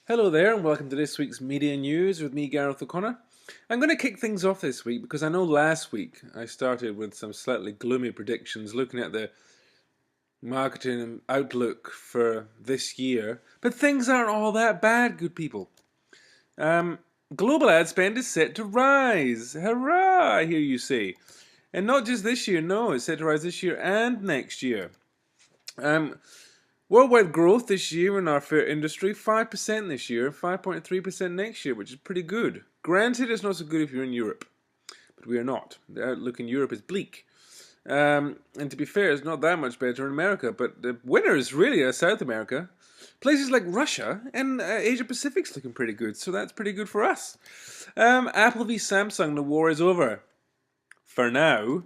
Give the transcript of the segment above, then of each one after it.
Hello there and welcome to this week's Media News with me, Gareth O'Connor. I'm going to kick things off this week because I know last week I started with some slightly gloomy predictions looking at the marketing outlook for this year, but things aren't all that bad, good people. Global ad spend is set to rise. Hurrah, I hear you say. And not just this year, no, it's set to rise this year and next year. Worldwide growth this year in our fair industry, 5% this year, 5.3% next year, which is pretty good. Granted, it's not so good if you're in Europe, but we are not. The outlook in Europe is bleak. And to be fair, it's not that much better in America, but the winners really are South America. Places like Russia and Asia Pacific's looking pretty good, so that's pretty good for us. Apple v Samsung, the war is over. For now.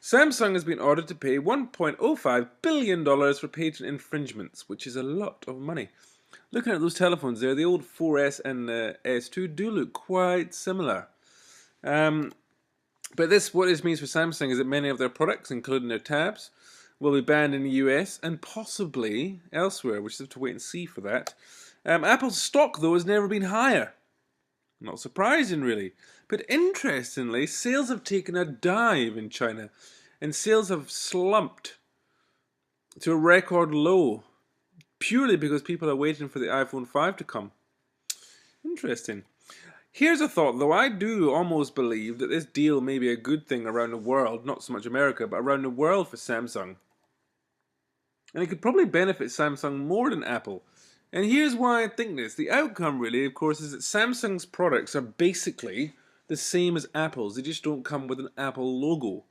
Samsung has been ordered to pay $1.05 billion for patent infringements, which is a lot of money. Looking at those telephones there, the old 4S and S2 do look quite similar. But what this means for Samsung is that many of their products, including their tabs, will be banned in the US and possibly elsewhere. We just have to wait and see for that. Apple's stock, though, has never been higher. Not surprising, really. But interestingly, sales have taken a dive in China, and sales have slumped to a record low, purely because people are waiting for the iPhone 5 to come. Interesting. Here's a thought, though. I do almost believe that this deal may be a good thing around the world, not so much America, but around the world for Samsung. And it could probably benefit Samsung more than Apple. And here's why I think this. The outcome, really, of course, is that Samsung's products are basically the same as Apple's. They just don't come with an Apple logo.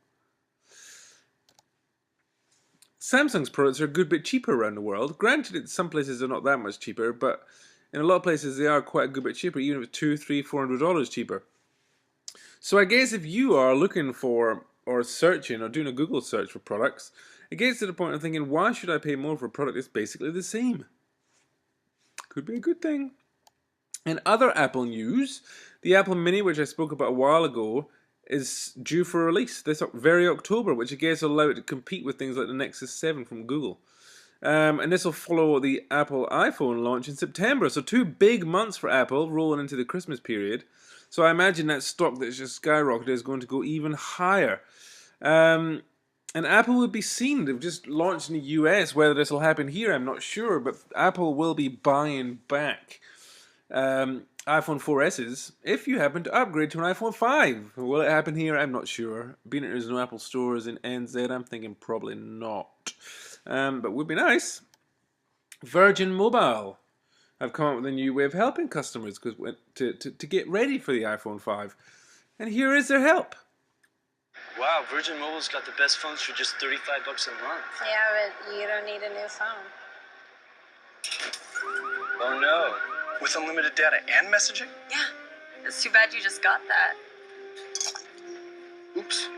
Samsung's products are a good bit cheaper around the world. Granted, some places they're not that much cheaper, but in a lot of places they are quite a good bit cheaper, even if it's $200, $300, $400 cheaper. So I guess if you are looking for, or searching, or doing a Google search for products, it gets to the point of thinking, why should I pay more for a product that's basically the same? Could be a good thing. In other Apple news, the Apple Mini, which I spoke about a while ago, is due for release this very October, which I guess will allow it to compete with things like the Nexus 7 from Google. And this will follow the Apple iPhone launch in September. So 2 big months for Apple rolling into the Christmas period. So I imagine that stock that's just skyrocketed is going to go even higher. And Apple will be seen. They've just launched in the US. Whether this will happen here, I'm not sure. But Apple will be buying back iPhone 4S's if you happen to upgrade to an iPhone 5. Will it happen here? I'm not sure. Being that there's no Apple stores in NZ, I'm thinking probably not. But would be nice. Virgin Mobile have come up with a new way of helping customers to get ready for the iPhone 5. And here is their help. Wow, Virgin Mobile's got the best phones for just $35 a month. Yeah, but you don't need a new phone. Oh no. With unlimited data and messaging? Yeah, it's too bad you just got that. Oops.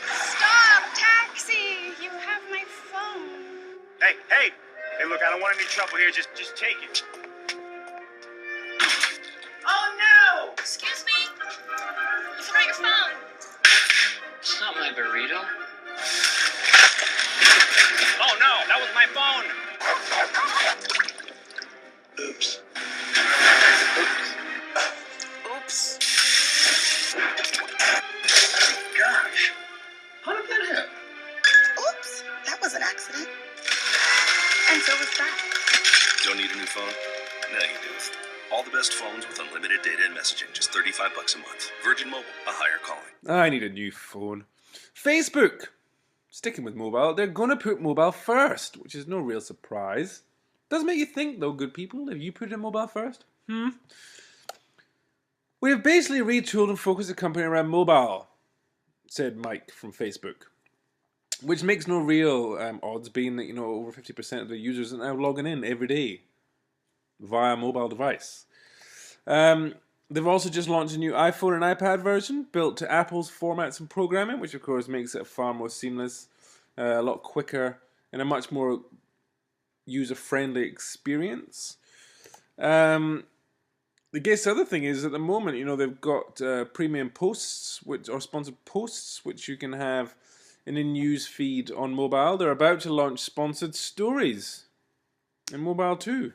Stop, taxi! You have my phone. Hey, look, I don't want any trouble here. Just take it. Oh, no! Excuse me? You forgot your phone. It's not my burrito. Oh, no, that was my phone. Oops. Oops. Gosh. How did that happen? Oops, that was an accident. And so was that. Don't need a new phone? No, you do. All the best phones with unlimited data and messaging, just $35 a month. Virgin Mobile, a higher calling. I need a new phone. Facebook. Sticking with mobile, they're going to put mobile first, which is no real surprise. Does make you think, though, good people, if you put in mobile first? We have basically retooled and focused the company around mobile, said Mike from Facebook. Which makes no real odds, being that, over 50% of the users are now logging in every day via mobile device. They've also just launched a new iPhone and iPad version built to Apple's formats and programming, which of course makes it far more seamless, a lot quicker, and a much more user-friendly experience. I guess the other thing is, at the moment, they've got premium posts, or sponsored posts, which you can have in a news feed on mobile. They're about to launch sponsored stories in mobile too.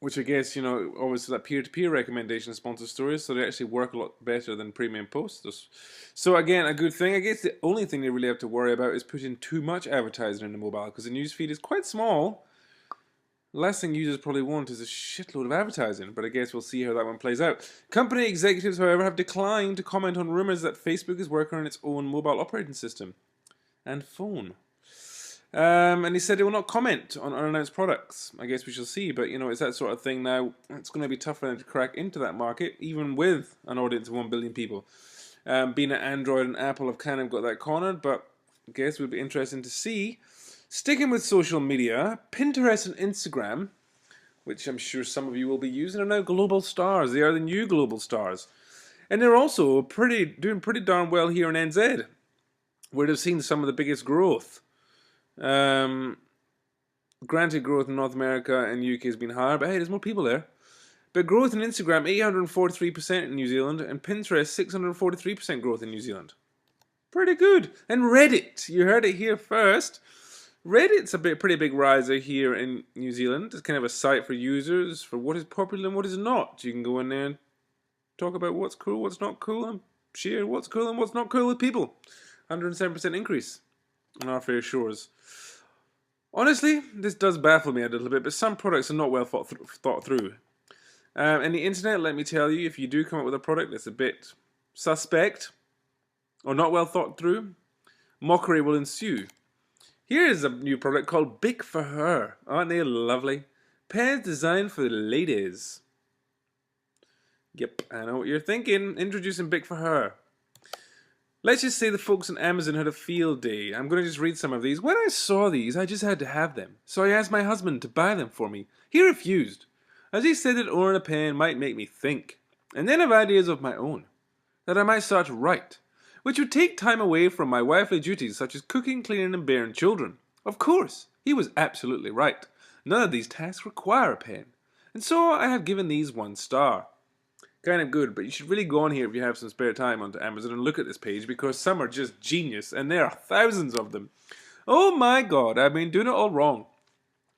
Which I guess, always that peer-to-peer recommendation sponsor stories, so they actually work a lot better than premium posts. So again, a good thing. I guess the only thing they really have to worry about is putting too much advertising in the mobile, because the newsfeed is quite small. The last thing users probably want is a shitload of advertising, but I guess we'll see how that one plays out. Company executives, however, have declined to comment on rumors that Facebook is working on its own mobile operating system and phone. And he said he will not comment on unannounced products. I guess we shall see, but it's that sort of thing now. It's going to be tough for them to crack into that market, even with an audience of 1 billion people. Being that Android and Apple have kind of got that cornered, but I guess it would be interesting to see. Sticking with social media, Pinterest and Instagram, which I'm sure some of you will be using, are now global stars. They are the new global stars. And they're also doing pretty darn well here in NZ, where they've seen some of the biggest growth. Granted, growth in North America and UK has been higher, but hey, there's more people there. But growth in Instagram, 843% in New Zealand, and Pinterest, 643% growth in New Zealand. Pretty good. And Reddit, you heard it here first. Reddit's a pretty big riser here in New Zealand. It's kind of a site for users for what is popular and what is not. You can go in there and talk about what's cool, what's not cool, and share what's cool and what's not cool with people. 107% increase on our fair shores. Honestly, this does baffle me a little bit, but some products are not well thought through. And the internet, let me tell you, if you do come up with a product that's a bit suspect or not well thought through, mockery will ensue. Here is a new product called Bic for Her. Aren't they lovely? Pens designed for the ladies. Yep, I know what you're thinking. Introducing Bic for Her. Let's just say the folks on Amazon had a field day. I'm going to just read some of these. When I saw these, I just had to have them. So I asked my husband to buy them for me. He refused, as he said that owning a pen might make me think, and then have ideas of my own, that I might start to write, which would take time away from my wifely duties such as cooking, cleaning, and bearing children. Of course, he was absolutely right. None of these tasks require a pen, and so I have given these 1 star. Kind of good, but you should really go on here if you have some spare time onto Amazon and look at this page, because some are just genius, and there are thousands of them. Oh my god, I've been doing it all wrong.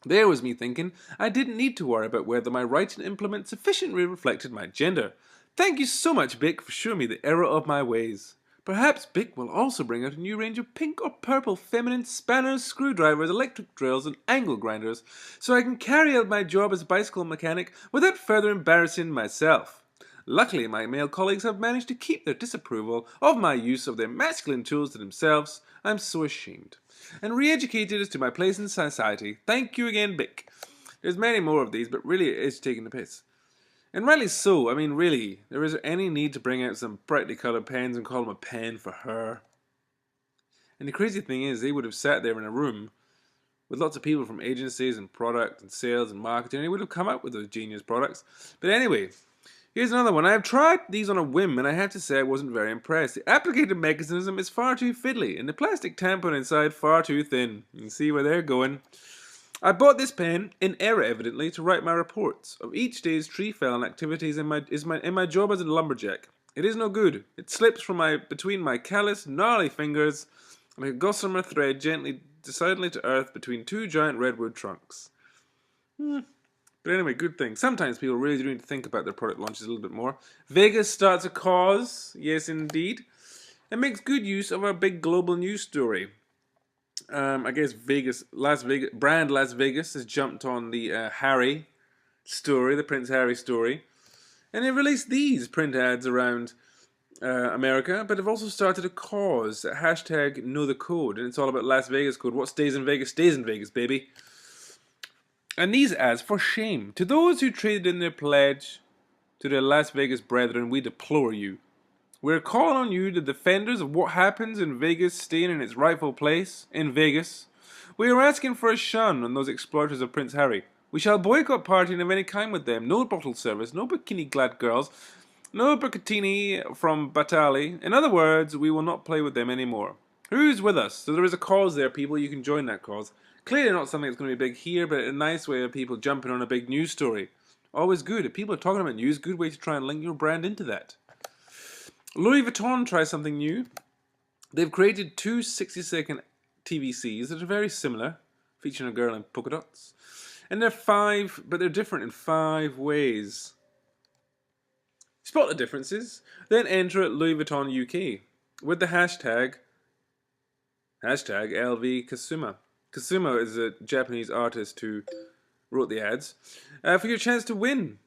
There was me thinking I didn't need to worry about whether my writing implement sufficiently reflected my gender. Thank you so much, Bic, for showing me the error of my ways. Perhaps Bic will also bring out a new range of pink or purple feminine spanners, screwdrivers, electric drills, and angle grinders, so I can carry out my job as a bicycle mechanic without further embarrassing myself. Luckily, my male colleagues have managed to keep their disapproval of my use of their masculine tools to themselves. I'm so ashamed. And re-educated as to my place in society. Thank you again, Bic. There's many more of these, but really it is taking the piss. And rightly so. I mean, really, there isn't any need to bring out some brightly coloured pens and call them a pen for her. And the crazy thing is, they would have sat there in a room with lots of people from agencies and product and sales and marketing, and they would have come up with those genius products. But anyway, here's another one. I have tried these on a whim, and I have to say I wasn't very impressed. The applicator mechanism is far too fiddly, and the plastic tampon inside far too thin. You can see where they're going. I bought this pen, in error evidently, to write my reports of each day's tree felling activities in my job as a lumberjack. It is no good. It slips from between my callous, gnarly fingers like a gossamer thread gently, decidedly to earth between 2 giant redwood trunks. But anyway, good thing. Sometimes people really do need to think about their product launches a little bit more. Vegas starts a cause, yes indeed, and makes good use of our big global news story. I guess Las Vegas has jumped on the Harry story, the Prince Harry story, and they released these print ads around America, but have also started a cause, hashtag Know the Code, and it's all about Las Vegas code. What stays in Vegas, baby. And these ads, for shame. To those who traded in their pledge to their Las Vegas brethren, we deplore you. We're calling on you, the defenders of what happens in Vegas staying in its rightful place, in Vegas. We are asking for a shun on those exploiters of Prince Harry. We shall boycott partying of any kind with them. No bottle service, no bikini-clad girls, no Bucatini from Batali. In other words, we will not play with them anymore. Who's with us? So there is a cause there, people. You can join that cause. Clearly not something that's going to be big here, but a nice way of people jumping on a big news story. Always good. If people are talking about news, good way to try and link your brand into that. Louis Vuitton tries something new. They've created 2 60-second TVCs that are very similar, featuring a girl in polka dots. And they're different in 5 ways. Spot the differences, then enter at Louis Vuitton UK with the hashtag LV Kasuma. Kasuma is a Japanese artist who wrote the ads for your chance to win.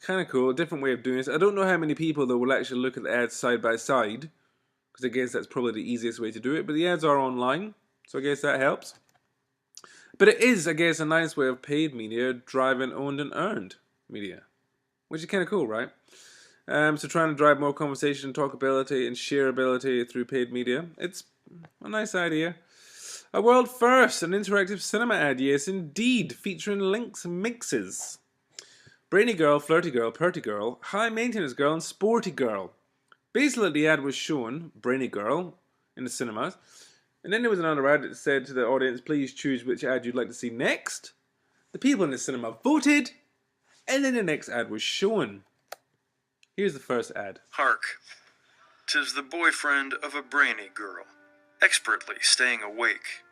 Kind of cool, different way of doing this. I don't know how many people though will actually look at the ads side by side, because I guess that's probably the easiest way to do it, but the ads are online, so I guess that helps. But it is, I guess, a nice way of paid media driving owned and earned media, which is kind of cool, right? So trying to drive more conversation, talkability, and shareability through paid media, it's a nice idea. A world first, an interactive cinema ad, yes indeed, featuring links and mixes. Brainy girl, flirty girl, purty girl, high maintenance girl, and sporty girl. Basically, the ad was shown, Brainy girl, in the cinemas, and then there was another ad that said to the audience, please choose which ad you'd like to see next. The people in the cinema voted, and then the next ad was shown. Here's the first ad. Hark, 'tis the boyfriend of a brainy girl, expertly staying awake,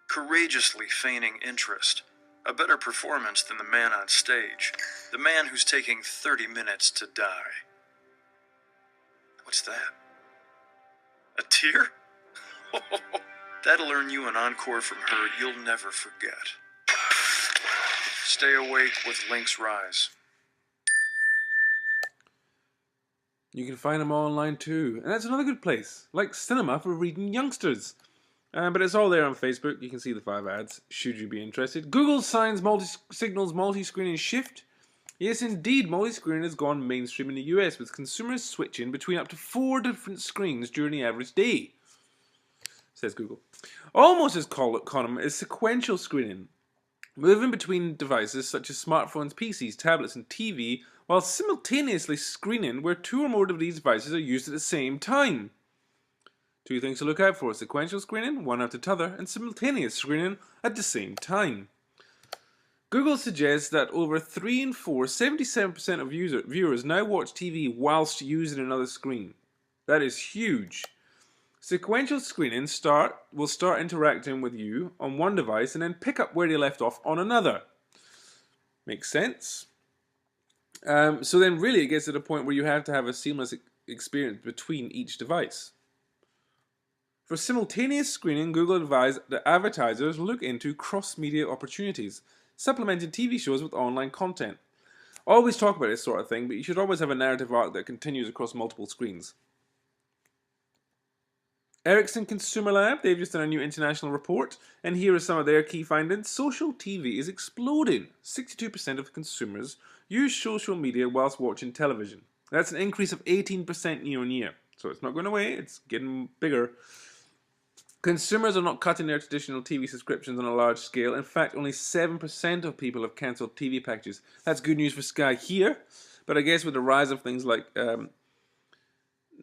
courageously feigning interest, a better performance than the man on stage, the man who's taking 30 minutes to die. What's that? A tear? That'll earn you an encore from her you'll never forget. Stay awake with Link's Rise. You can find them all online too. And that's another good place, like cinema for reading youngsters. But it's all there on Facebook. You can see the 5 ads, should you be interested. Google signs signals multi-screening shift. Yes, indeed, multi-screening has gone mainstream in the US, with consumers switching between up to 4 different screens during the average day, says Google. Almost as common is sequential screening, moving between devices such as smartphones, PCs, tablets, and TV, while simultaneously screening where 2 or more of these devices are used at the same time. 2 things to look out for: sequential screening, one after the other, and simultaneous screening at the same time. Google suggests that over 3 in 4, 77% of viewers now watch TV whilst using another screen. That is huge. Sequential screening will start interacting with you on one device and then pick up where they left off on another. Makes sense? So then really it gets to the point where you have to have a seamless experience between each device. For simultaneous screening, Google advised that advertisers look into cross-media opportunities, supplementing TV shows with online content. I always talk about this sort of thing, but you should always have a narrative arc that continues across multiple screens. Ericsson Consumer Lab, they've just done a new international report, and here are some of their key findings. Social TV is exploding. 62% of consumers use social media whilst watching television. That's an increase of 18% year on year. So it's not going away, it's getting bigger. Consumers are not cutting their traditional TV subscriptions on a large scale. In fact, only 7% of people have cancelled TV packages. That's good news for Sky here, but I guess with the rise of things like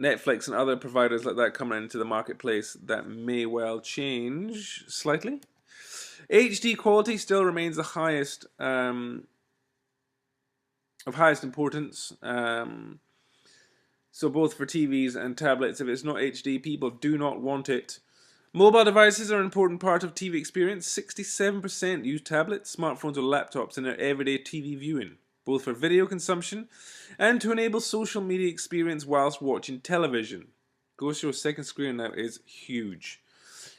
Netflix and other providers like that coming into the marketplace, that may well change slightly. HD quality still remains the highest of highest importance. So both for TVs and tablets, if it's not HD, people do not want it. Mobile devices are an important part of TV experience. 67% use tablets, smartphones, or laptops in their everyday TV viewing, both for video consumption and to enable social media experience whilst watching television. Goes to a second screen now is huge.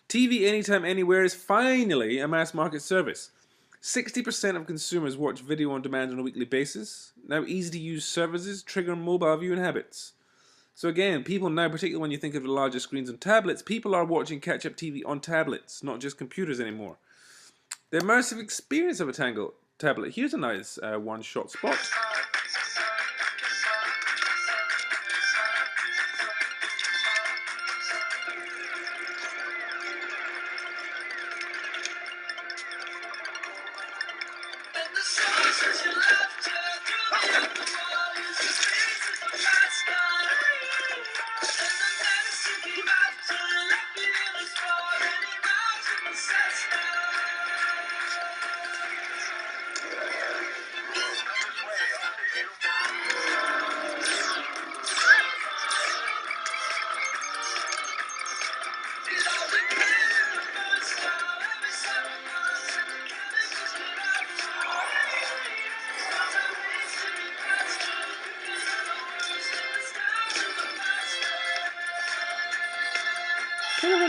TV anytime, anywhere is finally a mass market service. 60% of consumers watch video on demand on a weekly basis. Now easy to use services trigger mobile viewing habits. So again, people now, particularly when you think of the larger screens on tablets, people are watching catch-up TV on tablets, not just computers anymore. The immersive experience of a tablet. Here's a nice one-shot spot.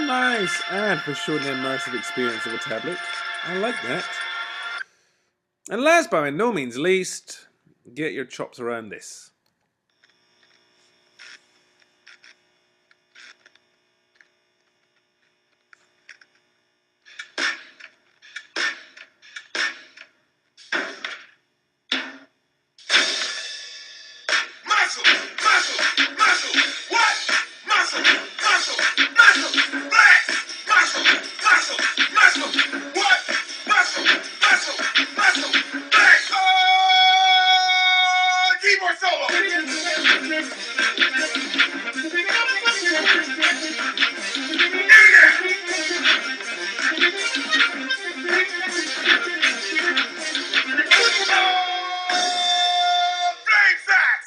nice ad for showing the immersive experience of a tablet. I like that. And last but by no means least, get your chops around this. Keyboard solo. Flame sax.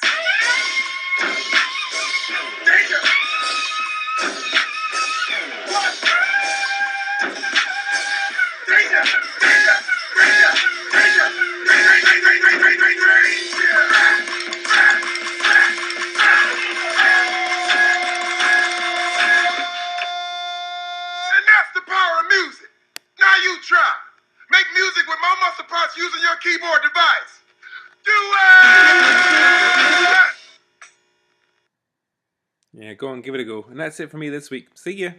Danger. What? Danger. Danger. Danger. Danger. And that's the power of music. Now you try. Make music with more muscle parts using your keyboard device. Do it! Yeah, go on, give it a go. And that's it for me this week. See ya.